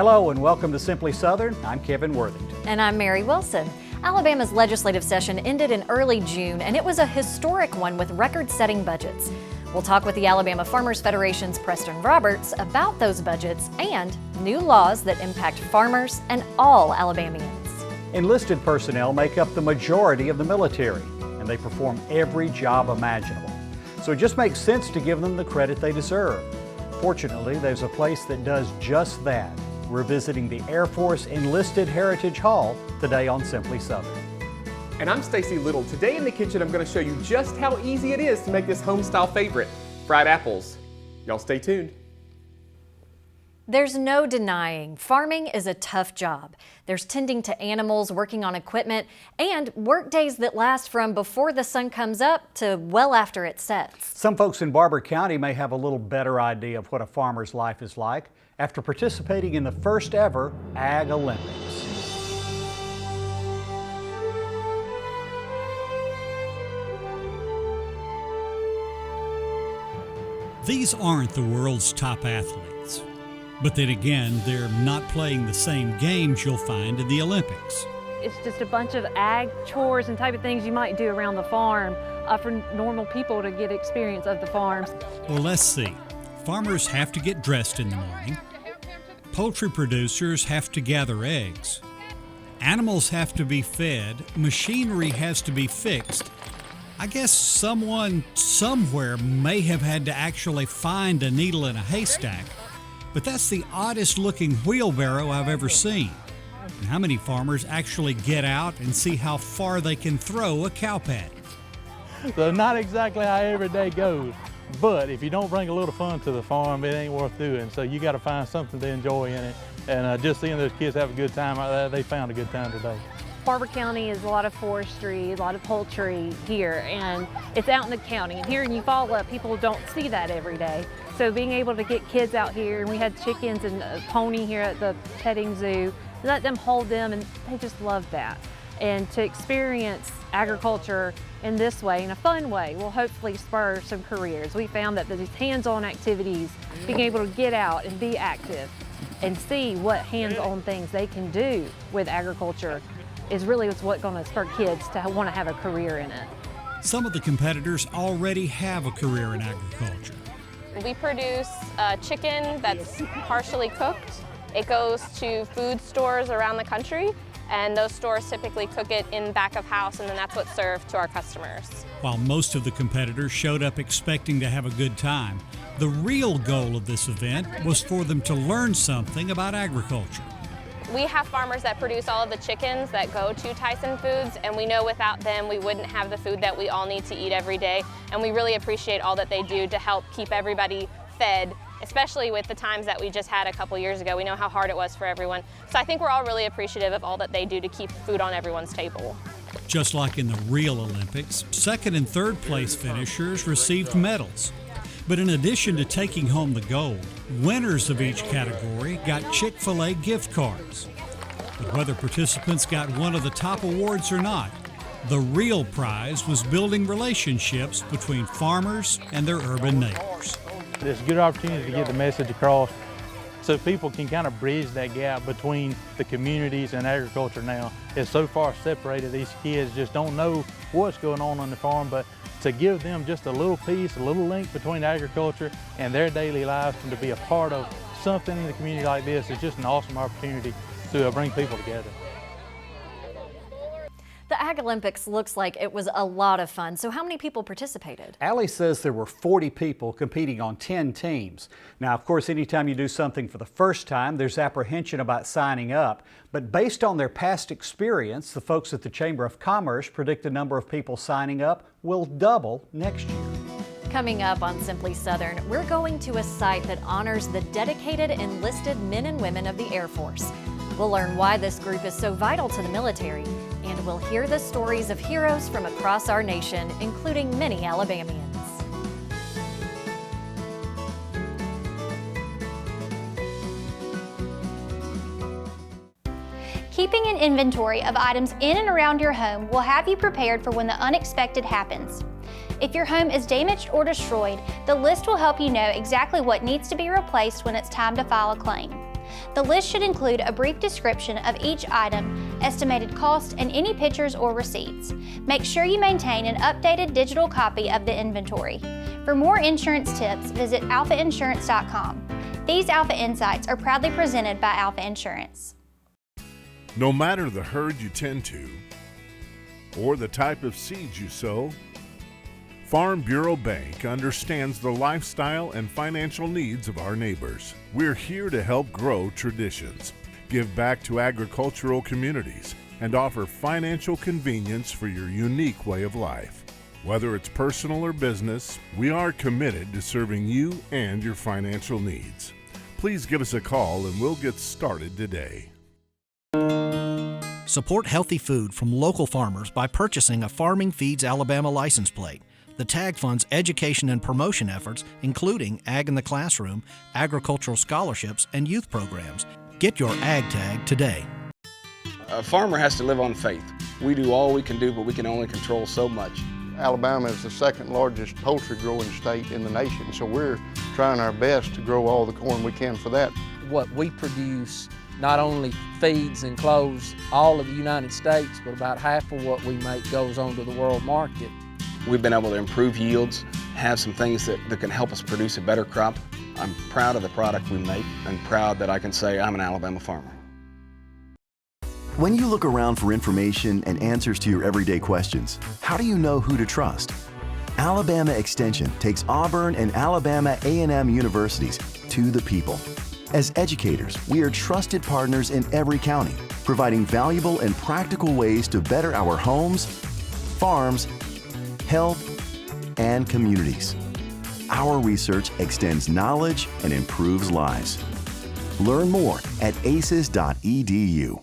Hello and welcome to Simply Southern. I'm Kevin Worthington. And I'm Mary Wilson. Alabama's legislative session ended in early June, and it was a historic one with record-setting budgets. We'll talk with the Alabama Farmers Federation's Preston Roberts about those budgets and new laws that impact farmers and all Alabamians. Enlisted personnel make up the majority of the military, and they perform every job imaginable. So it just makes sense to give them the credit they deserve. Fortunately, there's a place that does just that. We're visiting the Air Force Enlisted Heritage Hall today on Simply Southern. And I'm Stacy Little. Today in the kitchen, I'm going to show you just how easy it is to make this home-style favorite, fried apples. Y'all stay tuned. There's no denying farming is a tough job. There's tending to animals, working on equipment, and work days that last from before the sun comes up to well after it sets. Some folks in Barbour County may have a little better idea of what a farmer's life is like after participating in the first ever Ag Olympics. These aren't the world's top athletes. But then again, they're not playing the same games you'll find in the Olympics. It's just a bunch of ag chores and type of things you might do around the farm for normal people to get experience of the farm. Well, let's see. Farmers have to get dressed in the morning. Poultry producers have to gather eggs. Animals have to be fed. Machinery has to be fixed. I guess someone somewhere may have had to actually find a needle in a haystack. But that's the oddest looking wheelbarrow I've ever seen. And how many farmers actually get out and see how far they can throw a cow patty? So not exactly how every day goes, but if you don't bring a little fun to the farm, it ain't worth doing. So you got to find something to enjoy in it. And just seeing those kids have a good time out there, they found a good time today. Barbour County is a lot of forestry, a lot of poultry here, and it's out in the county. And here in Eufaula, people don't see that every day. So being able to get kids out here, and we had chickens and a pony here at the petting zoo, let them hold them, and they just love that. And to experience agriculture in this way, in a fun way, will hopefully spur some careers. We found that these hands-on activities, being able to get out and be active and see what hands-on things they can do with agriculture is really what's going to spur kids to want to have a career in it. Some of the competitors already have a career in agriculture. We produce chicken that's partially cooked. It goes to food stores around the country, and those stores typically cook it in back of house, and then that's what's served to our customers. While most of the competitors showed up expecting to have a good time, the real goal of this event was for them to learn something about agriculture. We have farmers that produce all of the chickens that go to Tyson Foods, and we know without them we wouldn't have the food that we all need to eat every day, and we really appreciate all that they do to help keep everybody fed, especially with the times that we just had a couple years ago. We know how hard it was for everyone. So I think we're all really appreciative of all that they do to keep food on everyone's table. Just like in the real Olympics, second and third place finishers received medals. But in addition to taking home the gold, winners of each category got Chick-fil-A gift cards. But whether participants got one of the top awards or not, the real prize was building relationships between farmers and their urban neighbors. It's a good opportunity to get the message across so people can kind of bridge that gap between the communities and agriculture now. It's so far separated, these kids just don't know what's going on the farm, but to give them just a little piece, a little link between agriculture and their daily lives, and to be a part of something in the community like this is just an awesome opportunity to bring people together. The Ag Olympics looks like it was a lot of fun. So how many people participated? Allie says there were 40 people competing on 10 teams. Now, of course, anytime you do something for the first time, there's apprehension about signing up. But based on their past experience, the folks at the Chamber of Commerce predict the number of people signing up will double next year. Coming up on Simply Southern, we're going to a site that honors the dedicated enlisted men and women of the Air Force. We'll learn why this group is so vital to the military, and we'll hear the stories of heroes from across our nation, including many Alabamians. Keeping an inventory of items in and around your home will have you prepared for when the unexpected happens. If your home is damaged or destroyed, the list will help you know exactly what needs to be replaced when it's time to file a claim. The list should include a brief description of each item, estimated cost, and any pictures or receipts. Make sure you maintain an updated digital copy of the inventory. For more insurance tips, visit alphainsurance.com. These Alpha Insights are proudly presented by Alpha Insurance. No matter the herd you tend to, or the type of seeds you sow, Farm Bureau Bank understands the lifestyle and financial needs of our neighbors. We're here to help grow traditions, give back to agricultural communities, and offer financial convenience for your unique way of life. Whether it's personal or business, we are committed to serving you and your financial needs. Please give us a call and we'll get started today. Support healthy food from local farmers by purchasing a Farming Feeds Alabama license plate. The tag funds education and promotion efforts, including Ag in the Classroom, agricultural scholarships, and youth programs. Get your Ag tag today. A farmer has to live on faith. We do all we can do, but we can only control so much. Alabama is the second largest poultry growing state in the nation, so we're trying our best to grow all the corn we can for that. What we produce not only feeds and clothes all of the United States, but about half of what we make goes on to the world market. We've been able to improve yields, have some things that can help us produce a better crop. I'm proud of the product we make and proud that I can say I'm an Alabama farmer. When you look around for information and answers to your everyday questions, how do you know who to trust? Alabama Extension takes Auburn and Alabama A&M universities to the people. As educators, we are trusted partners in every county, providing valuable and practical ways to better our homes, farms, health, and communities. Our research extends knowledge and improves lives. Learn more at aces.edu.